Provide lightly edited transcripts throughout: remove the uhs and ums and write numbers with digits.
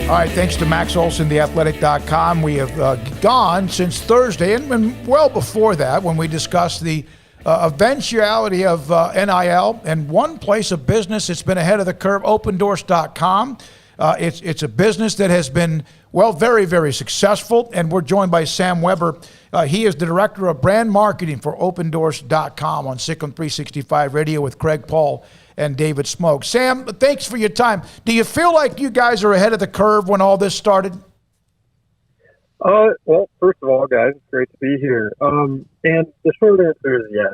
All right, thanks to Max Olson, theathletic.com. We have gone since Thursday, and well before that, when we discussed the eventuality of NIL, and one place of business that's been ahead of the curve, Opendorse.com. It's a business that has been, well, very, very successful, and we're joined by Sam Weber. He is the director of brand marketing for Opendorse.com on SicEm365 Radio with Craig Paul and David Smoak. Sam, thanks for your time. Do you feel like you guys are ahead of the curve when all this started? Well, first of all, guys, it's great to be here. And the short answer is yes.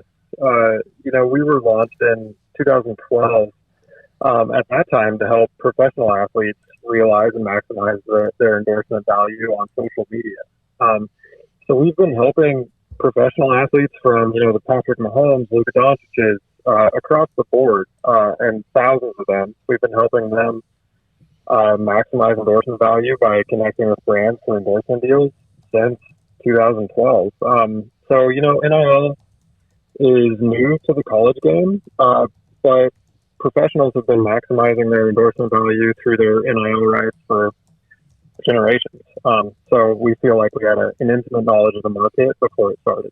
We were launched in 2012 at that time to help professional athletes realize and maximize their endorsement value on social media. So we've been helping professional athletes from, the Patrick Mahomes, Luka Doncic's, across the board, and thousands of them. We've been helping them maximize endorsement value by connecting with brands for endorsement deals since 2012. So, NIL is new to the college game, but professionals have been maximizing their endorsement value through their NIL rights for generations. So we feel like we had an intimate knowledge of the market before it started.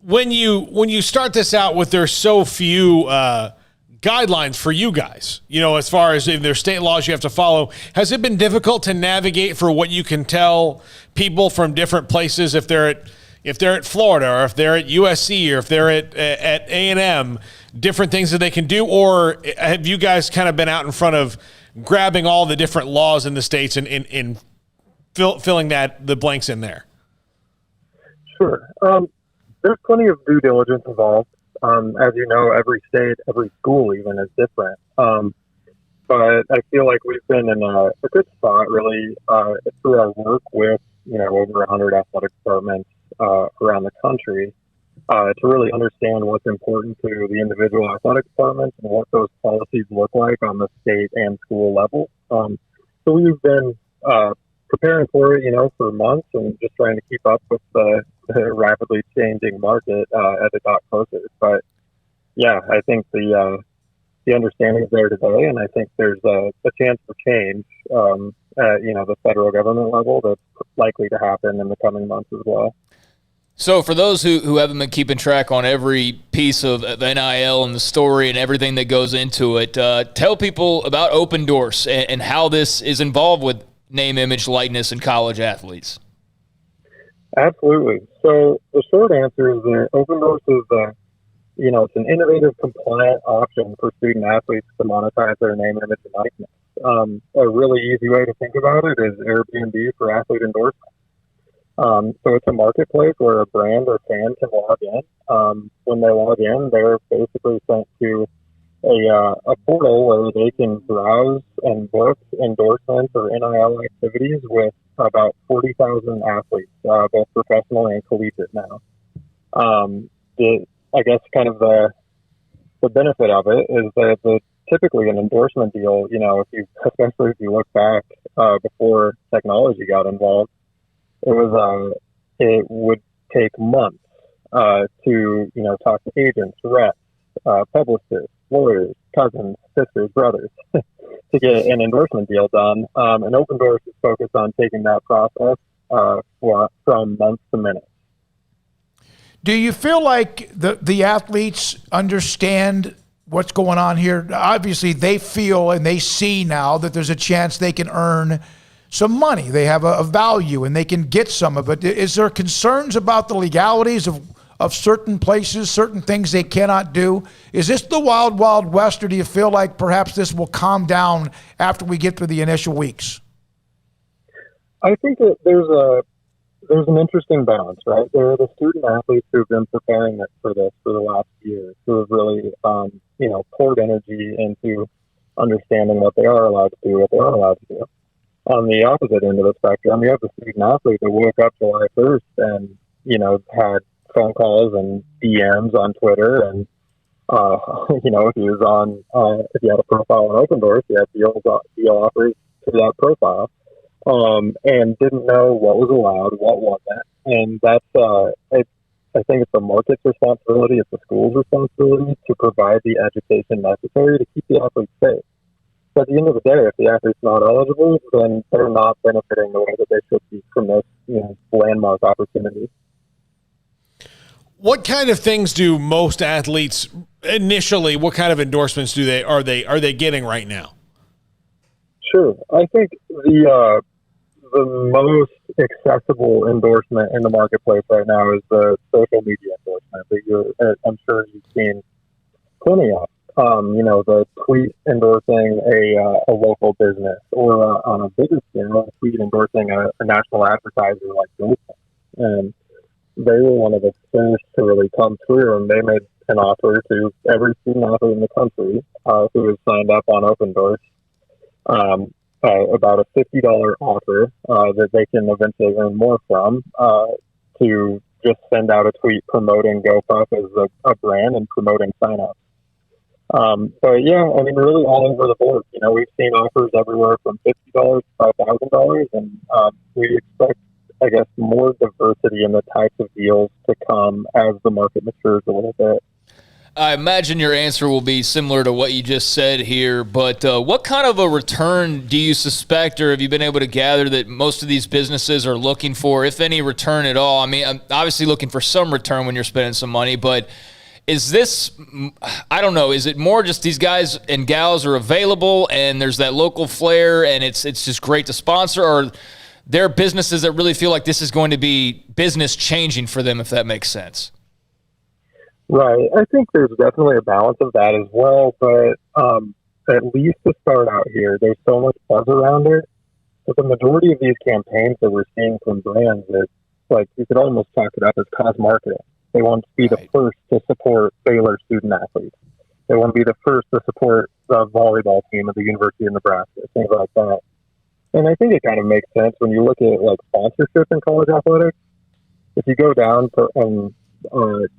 When you start this out with there's so few guidelines for you guys, as far as if there's state laws you have to follow, has it been difficult to navigate for what you can tell people from different places if they're at Florida or if they're at USC or if they're at A&M, different things that they can do? Or have you guys kind of been out in front of grabbing all the different laws in the states and filling the blanks in there? Sure. There's plenty of due diligence involved. As you know, every state, every school even is different. But I feel like we've been in a good spot, really, through our work with, over 100 athletic departments around the country to really understand what's important to the individual athletic departments and what those policies look like on the state and school level. So we've been preparing for it, for months and just trying to keep up with the rapidly changing market as it got closer. But yeah, I think the understanding is there today, and I think there's a chance for change at the federal government level that's likely to happen in the coming months as well. So for those who haven't been keeping track on every piece of NIL and the story and everything that goes into it, tell people about Opendorse and how this is involved with name, image, likeness, and college athletes. Absolutely. So the short answer is that Opendorse is it's an innovative, compliant option for student athletes to monetize their name, image, and likeness. A really easy way to think about it is Airbnb for athlete endorsement. So it's a marketplace where a brand or fan can log in. When they log in, they're basically sent to a portal where they can browse and book endorsements or NIL activities with about 40,000 athletes, both professional and collegiate now. I guess kind of the benefit of it is that typically an endorsement deal, especially if you look back before technology got involved, it would take months to talk to agents, reps, publicists, lawyers, cousins, sisters, brothers to get an endorsement deal done. And Opendorse is focused on taking that process from months to minutes. Do you feel like the athletes understand what's going on here? Obviously, they feel and they see now that there's a chance they can earn some money. They have a value and they can get some of it. Is there concerns about the legalities of certain places, certain things they cannot do? Is this the wild, wild west, or do you feel like perhaps this will calm down after we get through the initial weeks? I think that there's an interesting balance, right? There are the student athletes who've been preparing for this for the last year, who have really, poured energy into understanding what they are allowed to do, what they aren't allowed to do. On the opposite end of the spectrum, you have the student athlete that woke up July 1st and, had phone calls and DMs on Twitter. And, if you had a profile on Opendorse, you had deal offers to that profile. And didn't know what was allowed, what wasn't. And that's, I think it's the market's responsibility, it's the school's responsibility to provide the education necessary to keep the athletes safe. at the end of the day, if the athlete's not eligible, then they're not benefiting the way that they should be from this, landmark opportunity. What kind of things do most athletes initially? What kind of endorsements are they getting right now? Sure, I think the most accessible endorsement in the marketplace right now is the social media endorsement that I'm sure you've seen plenty of. The tweet endorsing a local business, or on a bigger scale, a tweet endorsing a national advertiser like Baylor. And they were one of the first to really come through, and they made an offer to every student athlete in the country who was signed up on Opendorse about a $50 offer that they can eventually earn more from to just send out a tweet promoting GoPuff as a brand and promoting signups. But yeah, I mean, really all over the board. We've seen offers everywhere from $50 to $5,000, and we expect, I guess, more diversity in the types of deals to come as the market matures a little bit. I imagine your answer will be similar to what you just said here, but what kind of a return do you suspect, or have you been able to gather that most of these businesses are looking for, if any return at all? I mean, I'm obviously looking for some return when you're spending some money, but is this, I don't know, is it more just these guys and gals are available and there's that local flair and it's just great to sponsor, or there are businesses that really feel like this is going to be business changing for them, if that makes sense? Right. I think there's definitely a balance of that as well, but at least to start out here, there's so much buzz around it. But the majority of these campaigns that we're seeing from brands is, like, you could almost chalk it up as cause marketing. They want to be the first to support Baylor student athletes. They want to be the first to support the volleyball team at the University of Nebraska, things like that. And I think it kind of makes sense when you look at, like, sponsorship in college athletics. If you go down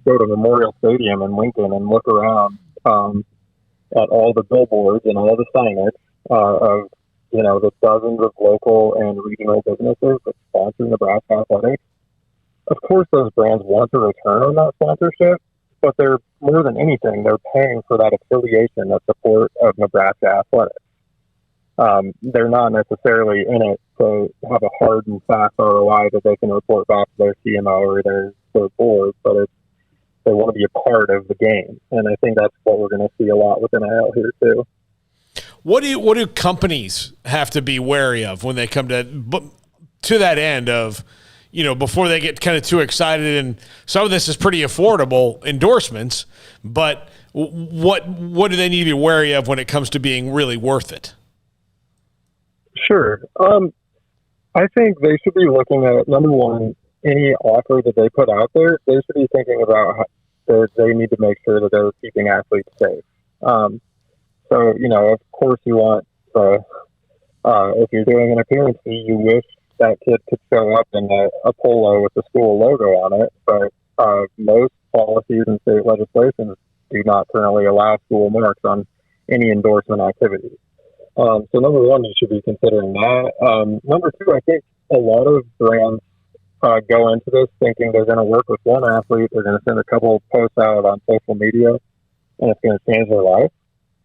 go to Memorial Stadium in Lincoln and look around at all the billboards and all the signage of the dozens of local and regional businesses that sponsor Nebraska athletics. Of course, those brands want to return on that sponsorship, but they're more than anything, they're paying for that affiliation, that support of Nebraska athletics. They're not necessarily in it to have a hard and fast ROI that they can report back to their CMO or their board, but they want to be a part of the game. And I think that's what we're going to see a lot with NIL here too. What do companies have to be wary of when they come to that end of, before they get kind of too excited? And some of this is pretty affordable endorsements, but what do they need to be wary of when it comes to being really worth it? Sure. I think they should be looking at, number one, any offer that they put out there, they should be thinking about that they need to make sure that they're keeping athletes safe. So, of course you want, if you're doing an appearance fee, you wish that kid could show up in a polo with the school logo on it, but most policies and state legislations do not currently allow school marks on any endorsement activities. So number one, you should be considering that. Number two, I think a lot of brands go into this thinking they're going to work with one athlete, they're going to send a couple of posts out on social media, and it's going to change their life.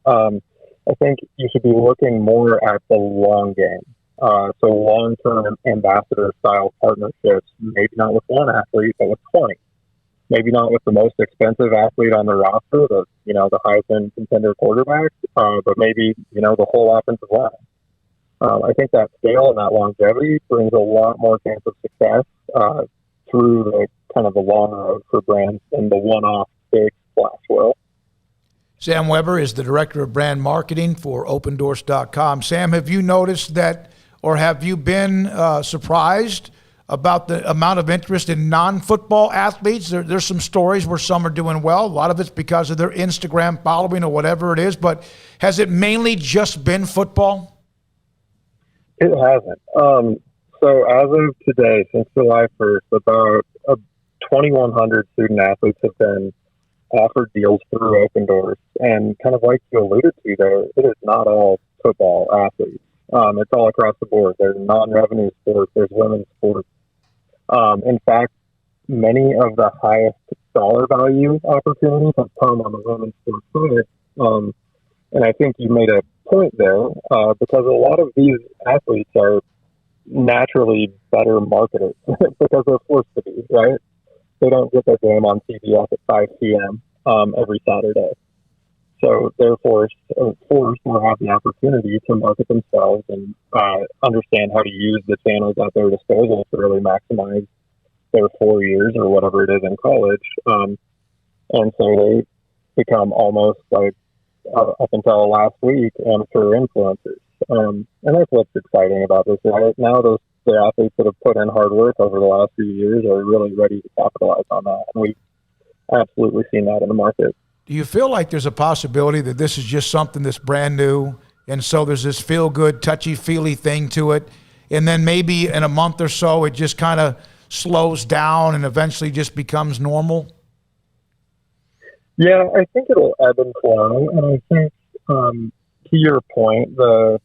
I think you should be looking more at the long game. So long-term ambassador-style partnerships, maybe not with one athlete, but with 20. Maybe not with the most expensive athlete on the roster, the Heisman contender quarterback, but maybe, the whole offensive line. I think that scale and that longevity brings a lot more chance of success through the kind of the long road for brands and the one-off big splash will. Sam Weber is the Director of Brand Marketing for Opendorse.com. Sam, have you noticed that, or have you been surprised about the amount of interest in non-football athletes? There's some stories where some are doing well. A lot of it's because of their Instagram following or whatever it is, but has it mainly just been football? It hasn't. So as of today, since July 1st, about 2,100 student athletes have been offered deals through Opendorse. And kind of like you alluded to there, it is not all football athletes. It's all across the board. There's non-revenue sports. There's women's sports. In fact, many of the highest dollar value opportunities have come on the women's sports side. And I think you made a point there, because a lot of these athletes are naturally better marketers because they're forced to be, right? They don't get their game on CBS at 5 p.m. Every Saturday. So they're forced or have the opportunity to market themselves and understand how to use the channels at their disposal to really maximize their 4 years or whatever it is in college. And so they become almost like, up until last week, amateur influencers. And that's what's exciting about this. Right now, the athletes that have put in hard work over the last few years are really ready to capitalize on that. And we've absolutely seen that in the market. Do you feel like there's a possibility that this is just something that's brand new, and so there's this feel-good, touchy-feely thing to it, and then maybe in a month or so it just kind of slows down and eventually just becomes normal? Yeah, I think it'll ebb and flow, and I think to your point, the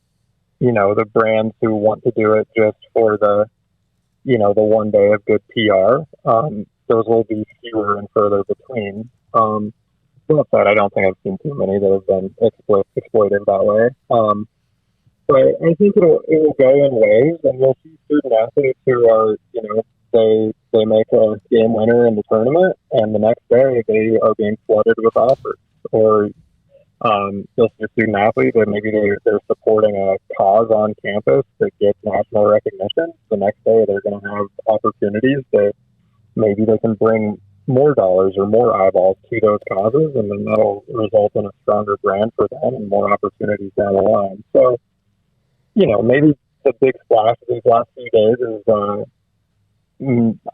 brands who want to do it just for the one day of good PR, those will be fewer and further between. That said, I don't think I've seen too many that have been exploited that way. But I think it will go in waves, and you'll see student athletes who are, they make a game winner in the tournament, and the next day they are being flooded with offers. Or you'll see a student athlete that maybe they're supporting a cause on campus that gets national recognition. The next day they're going to have opportunities that maybe they can bring more dollars or more eyeballs to those causes, and then that'll result in a stronger brand for them and more opportunities down the line. So, maybe the big splash of these last few days is,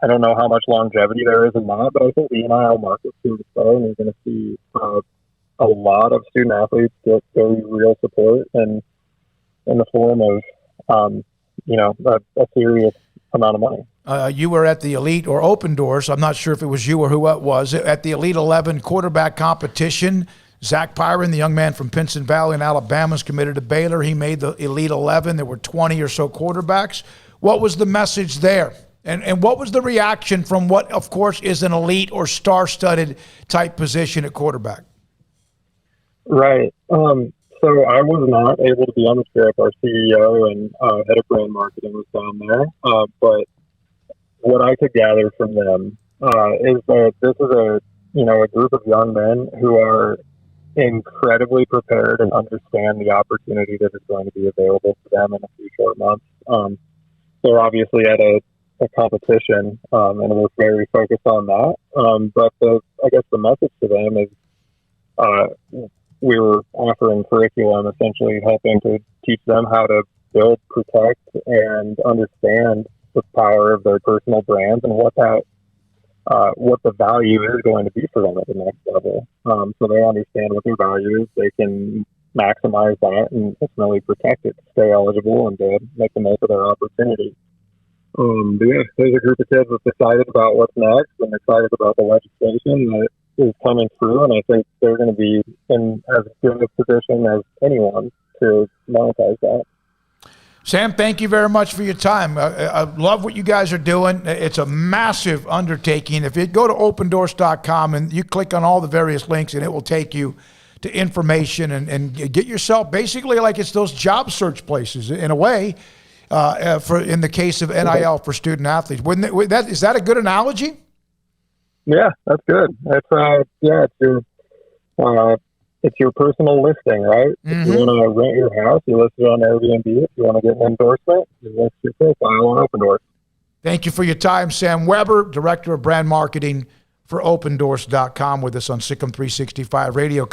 I don't know how much longevity there is in that, but I think the NIL market's here to stay, and you're going to see a lot of student athletes get very real support and in the form of, a serious amount of money. You were at the Elite or Opendorse. I'm not sure if it was you or who it was. At the Elite 11 quarterback competition, Zach Pyron, the young man from Pinson Valley in Alabama, is committed to Baylor. He made the Elite 11. There were 20 or so quarterbacks. What was the message there? And what was the reaction from what, of course, is an elite or star-studded type position at quarterback? Right. So I was not able to be on the trip. Our CEO and head of brand marketing was down there. But what I could gather from them is that this is a group of young men who are incredibly prepared and understand the opportunity that is going to be available to them in a few short months. They're obviously at a competition, and we're very focused on that. But I guess the message to them is we were offering curriculum, essentially helping to teach them how to build, protect, and understand the power of their personal brands and what the value is going to be for them at the next level. So they understand what their value is. They can maximize that and ultimately protect it, to stay eligible, and to make the most of their opportunity. But yeah, there's a group of kids that's excited about what's next and excited about the legislation that is coming through, and I think they're going to be in as good a position as anyone to monetize that. Sam, thank you very much for your time. I love what you guys are doing. It's a massive undertaking. If you go to opendorse.com and you click on all the various links, and it will take you to information and get yourself basically like it's those job search places in a way, in the case of NIL for student athletes. Is that a good analogy? Yeah, that's good. It's your personal listing, right? Mm-hmm. If you want to rent your house, you list it on Airbnb. If you want to get an endorsement, you list your profile on Opendorse. Thank you for your time, Sam Weber, Director of Brand Marketing for Opendorse.com, with us on SicEm365 Radio.